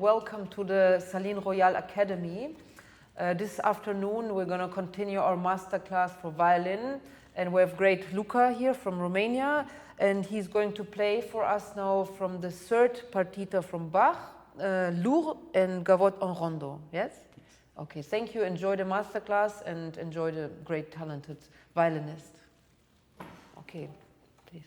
welcome to the Saline Royale Academy. This afternoon we're going to continue our masterclass for violin, and we have great Luca here from Romania, and he's going to play for us now from the third Partita from Bach, Loure and Gavotte and Rondeau. Yes? Okay, thank you. Enjoy the masterclass and enjoy the great talented violinist. Okay, please.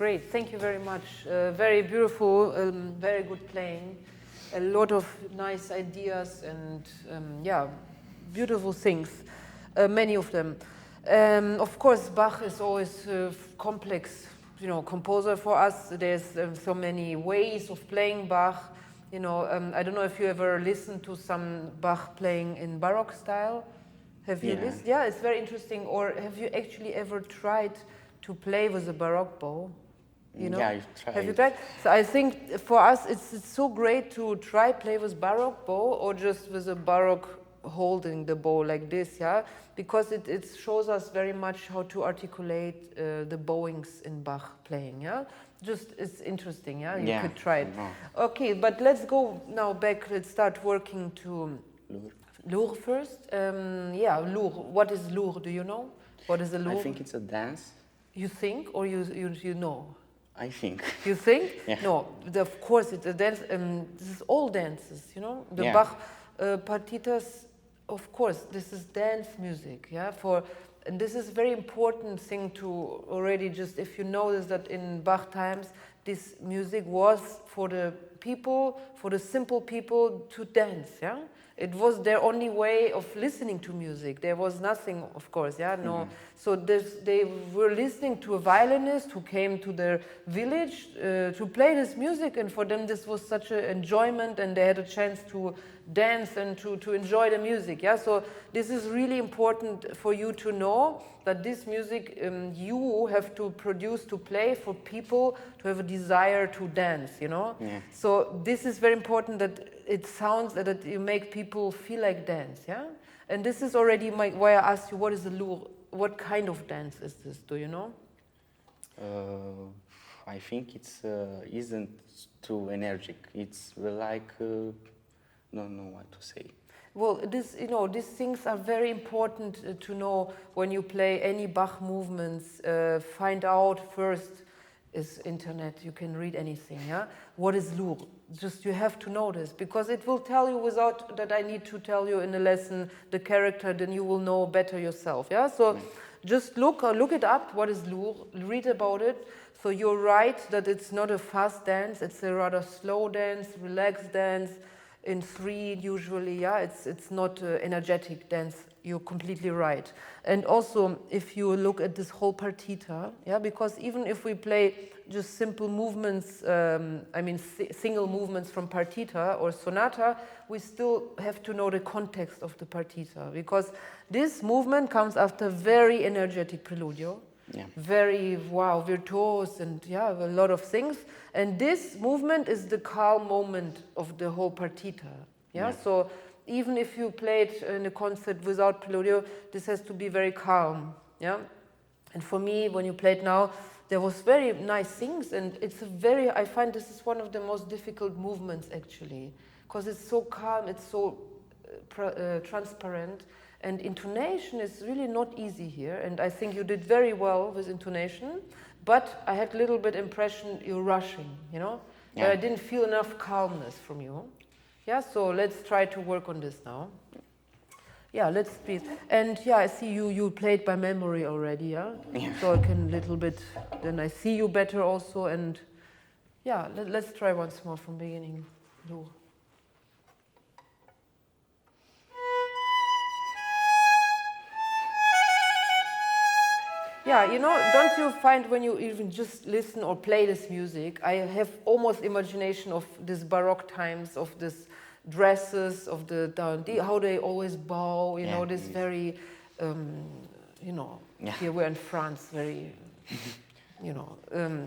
great. Thank you very much. Very beautiful, very good playing. A lot of nice ideas and, yeah, beautiful things, many of them. Of course, Bach is always a complex, composer for us. There's so many ways of playing Bach. I don't know if you ever listened to some Bach playing in baroque style. Have you listened? Yeah, it's very interesting. Or have you actually ever tried to play with a baroque bow? Yeah, I've tried. Have you tried? So I think for us it's so great to try play with baroque bow or just with a baroque holding the bow like this, yeah? Because it shows us very much how to articulate the bowings in Bach playing, yeah? Just, it's interesting, yeah? You could try it. Okay, but let's go now back. Let's start working to Loure. Loure first. Yeah, Loure. What is Loure? Do you know? What is a Loure? I think it's a dance. You think or you know? I think. You think? Yeah. No, of course it's a dance. This is all dances, The Bach partitas, of course, this is dance music, yeah? And this is a very important thing to already just, if you notice that in Bach times, this music was for the people, for the simple people to dance, yeah? It was their only way of listening to music. There was nothing, of course, yeah, no. Mm-hmm. So they were listening to a violinist who came to their village to play this music, and for them this was such an enjoyment, and they had a chance to dance and to enjoy the music, yeah. So this is really important for you to know that this music you have to produce, to play for people to have a desire to dance, Yeah. So this is very important that it sounds that you make people feel like dance, yeah. And this is already why I asked you, what is a Loure? What kind of dance is this? Do you know? I think it's isn't too energetic. It's like don't know what to say. Well, these things are very important to know when you play any Bach movements. Find out first, is internet, you can read anything, yeah? What is Loure? Just you have to know this, because it will tell you without that I need to tell you in a lesson the character, then you will know better yourself, yeah? So just look it up, what is Loure, read about it. So you're right that it's not a fast dance, it's a rather slow dance, relaxed dance, in 3 usually, yeah, it's not energetic dance. You're completely right. And also, if you look at this whole partita, yeah, because even if we play just simple movements, single movements from partita or sonata, we still have to know the context of the partita, because this movement comes after very energetic preludio. Yeah. Very, virtuose and a lot of things. And this movement is the calm moment of the whole partita. Yeah? So even if you play it in a concert without preludio, this has to be very calm. Yeah. And for me, when you play it now, there was very nice things, and I find this is one of the most difficult movements actually, because it's so calm, it's so transparent. And intonation is really not easy here, and I think you did very well with intonation, but I had a little bit impression you're rushing, But I didn't feel enough calmness from you. Yeah, so let's try to work on this now. Yeah, let's speak. And I see you played by memory already, yeah? So I can then I see you better also, and let's try once more from beginning. Loure. Yeah, don't you find when you even just listen or play this music, I have almost imagination of this baroque times, of this dresses, of how they always bow, this very, here we're in France, very,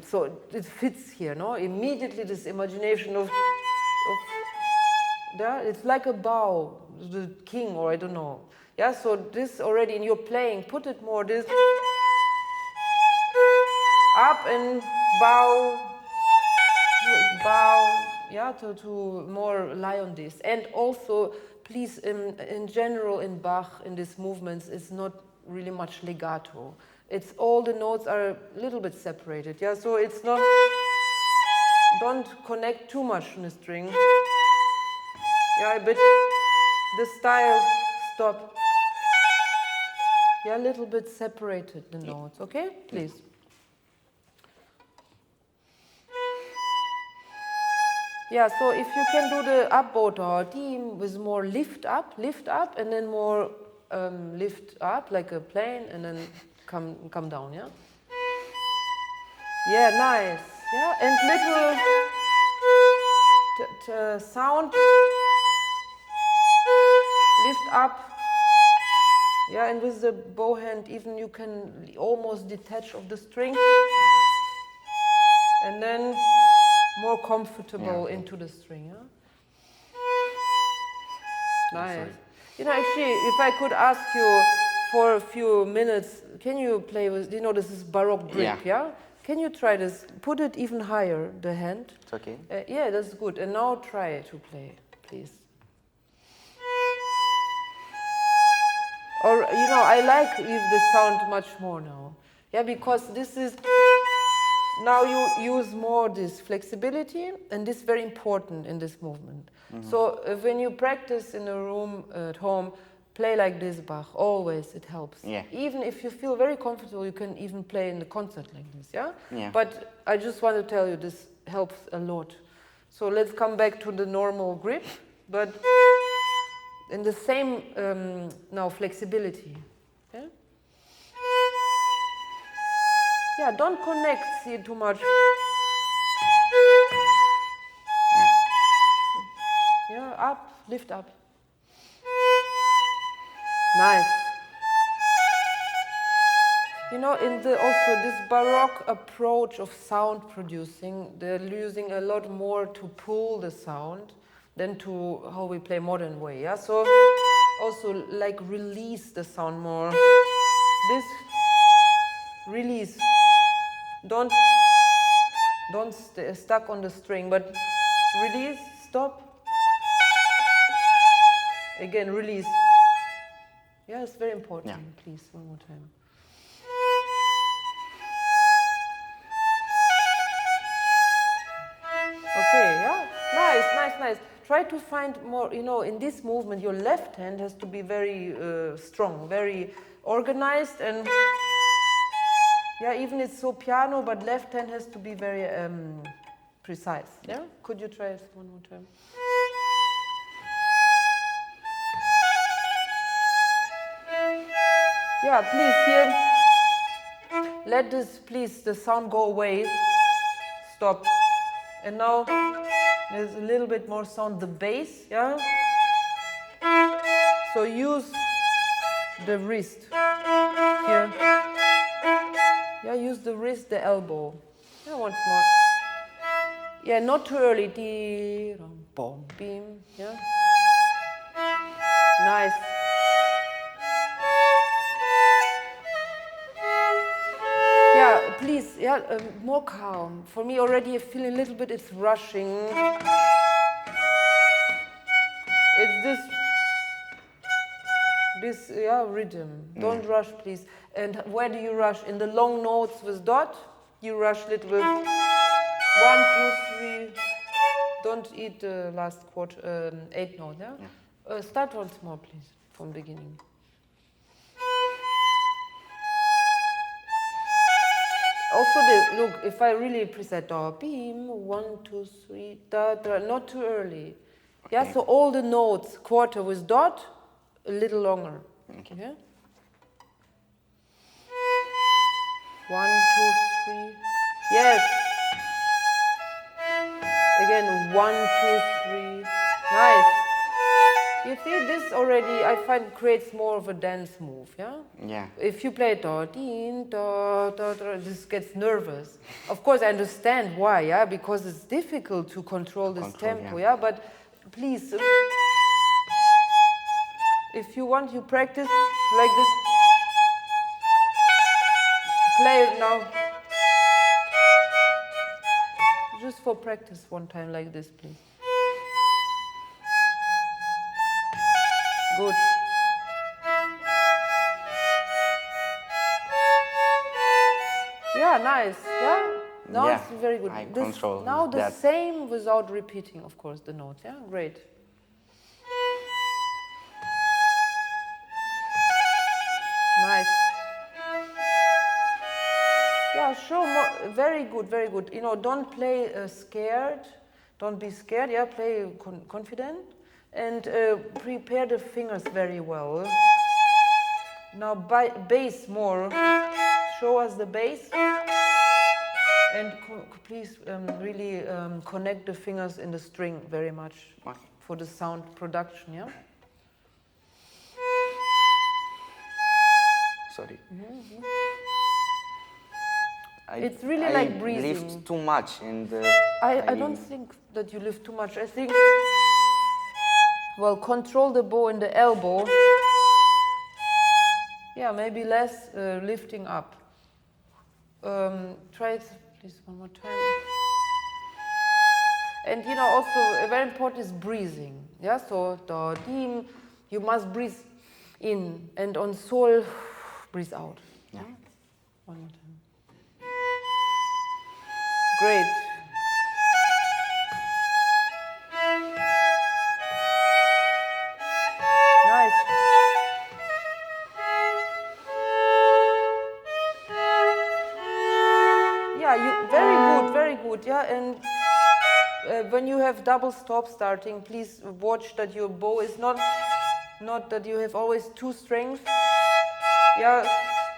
so it fits here, no? Immediately this imagination of it's like a bow, the king, or I don't know. Yeah, so this already in your playing, put it more, this... Up and bow, to more lie on this. And also, please, in general in Bach, in these movements, it's not really much legato. It's all the notes are a little bit separated, yeah? So it's not, don't connect too much on the string. Yeah, a bit, the style, stop. Yeah, a little bit separated, the notes, okay? Please. Yeah, so if you can do the upbow team with more lift up, and then more lift up like a plane, and then come down, yeah? Yeah, nice. Yeah, and little sound, lift up. Yeah, and with the bow hand, even you can almost detach of the string, and then more comfortable into the string. Yeah? Nice. You know, actually, if I could ask you for a few minutes, can you play with, you know, this is baroque grip, yeah? Can you try this? Put it even higher, the hand. It's okay. Yeah, that's good. And now try to play, please. Or, you know, I like the sound much more now. Yeah, because this is, now you use more this flexibility, and this is very important in this movement. So when you practice in a room at home, play like this, Bach, always, it helps. Yeah. Even if you feel very comfortable, you can even play in the concert like this, yeah? Yeah. But I just want to tell you, this helps a lot. So let's come back to the normal grip, but in the same, now, flexibility, yeah? Yeah, don't connect, see too much. Yeah, up, lift up. Nice. You know, in the also this baroque approach of sound producing, they're using a lot more to pull the sound than to how we play modern way. Yeah, so also like release the sound more. This release. Don't stay stuck on the string, but release, stop. Again, release. Yeah, it's very important. Yeah. Please, one more time. Okay, yeah, nice. Try to find more, you know, in this movement, your left hand has to be very strong, very organized, and yeah, even it's so piano, but left hand has to be very precise. Yeah? Could you try it one more time? Yeah, please here. Let this, please, the sound go away. Stop. And now there's a little bit more sound, the bass, yeah? So use the wrist here. Yeah, use the wrist, the elbow. Yeah, once more. Yeah, not too early. Boom, beam. Yeah. Nice. Yeah, please. Yeah, more calm. For me, already I feel a little bit. It's rushing. It's this rhythm. Don't rush, please. And where do you rush? In the long notes with dot, you rush little bit. 1, 2, 3. Don't eat the last quarter, 8 note, yeah? Start once more, please, from beginning. Also, look, if I really preset da, beam, 1, 2, 3, da, da, not too early. Okay. Yeah, so all the notes, quarter with dot, a little longer. Okay. Yeah? 1, 2, 3. Yes. Again, 1, 2, 3. Nice. You see, this already, I find, creates more of a dance move, yeah? Yeah. If you play da, deen, da, da, da, this gets nervous. Of course, I understand why, yeah? Because it's difficult to control this tempo, yeah? But please, if you want, you practice like this. Play it now. Just for practice one time like this, please. Good. Yeah, nice. Yeah? Now it's very good. I control now the that. same without repeating, of course, the notes. Yeah, great. Nice. Yeah, show more. Very good, very good. You know, don't play scared. Don't be scared, yeah, play confident. And prepare the fingers very well. Now bass more. Show us the bass. And please really connect the fingers in the string very much for the sound production, yeah? Sorry. Mm-hmm. It's really like breathing. I lift too much and... I don't think that you lift too much. I think, well, control the bow in the elbow. Yeah, maybe less lifting up. Try it, please, one more time. And you know, also very important is breathing. Yeah, so da, dim, you must breathe in, and on sol, breathe out. Yeah. One more time. Great. Nice. Yeah, very good, yeah. And when you have double stop starting, please watch that your bow is not that you have always two strings. Yeah,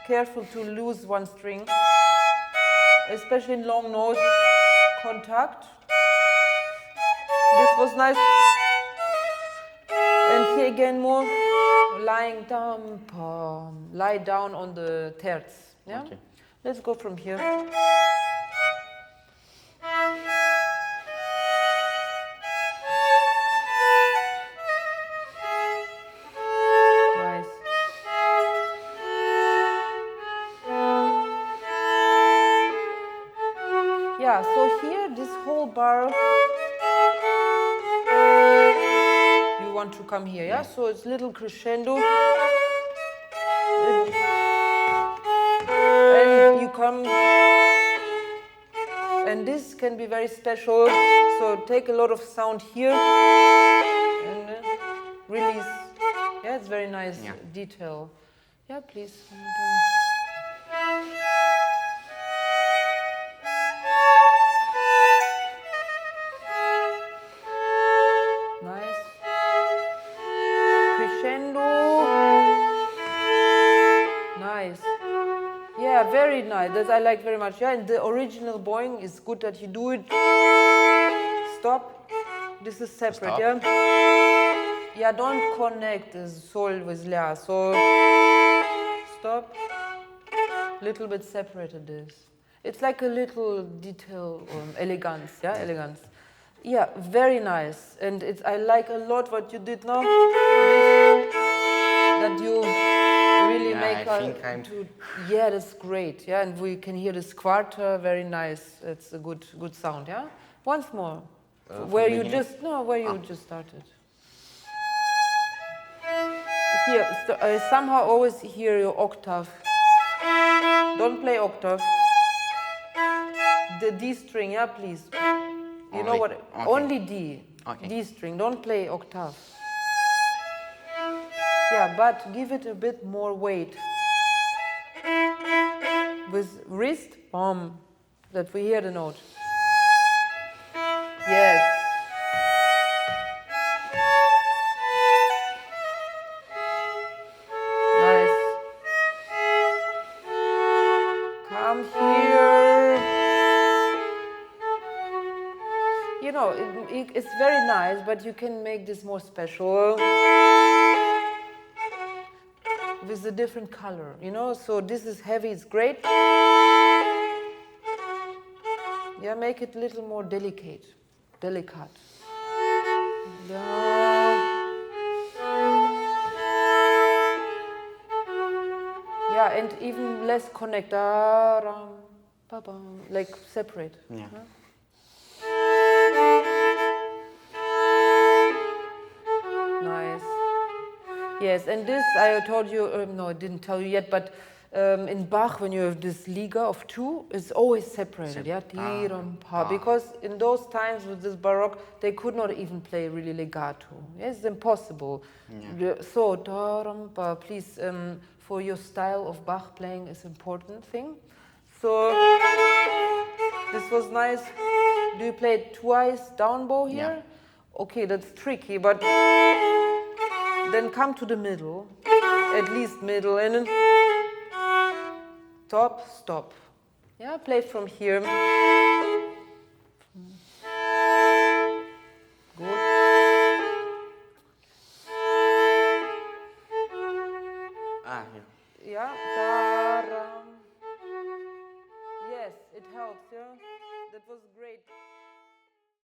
careful to lose one string, especially in long note contact. This was nice. And here again more lying down, lie down on the terz. Yeah. Okay. Let's go from here. Nice. Yeah, so here, this whole bar, you want to come here, yeah? So it's little crescendo. And you come, and this can be very special. So take a lot of sound here and release. Yeah, it's very nice detail. Yeah, please. Nice. Crescendo. Nice. Yeah, very nice. That I like very much. Yeah, and the original bowing is good that you do it. Stop. This is separate. Stop. Yeah. Yeah, don't connect the sol with la. So stop. Little bit separated this. It's like a little detail, elegance. Yeah, elegance. Yeah, very nice. And it's, I like a lot what you did now. That you really make yeah, that's great. Yeah, and we can hear this quarter, very nice. It's a good sound. Yeah. Once more, where you just just started. Here, so I somehow always hear your octave. Don't play octave. The D string, yeah, please. You know what? Okay. Only D. Okay. D string. Don't play octave. Yeah, but give it a bit more weight. With wrist, that we hear the note. Yes. Nice. Come here. You know, it's very nice, but you can make this more special with a different color, you know? So this is heavy, it's great. Yeah, make it a little more delicate. Yeah, and even less connect. Like separate. Yeah. Huh? Nice. Yes, and this I told you, no, I didn't tell you yet, but in Bach, when you have this Liga of two, it's always separated, because in those times with this baroque, they could not even play really legato. Yeah, it's impossible. Yeah. So, please, for your style of Bach playing is important thing. So, this was nice. Do you play it twice down bow here? Yeah. Okay, that's tricky, but then come to the middle, at least middle, and then top, stop. Yeah, play from here. Good. Ah, yeah. Yeah, da-ram. Yes, it helps, yeah. That was great.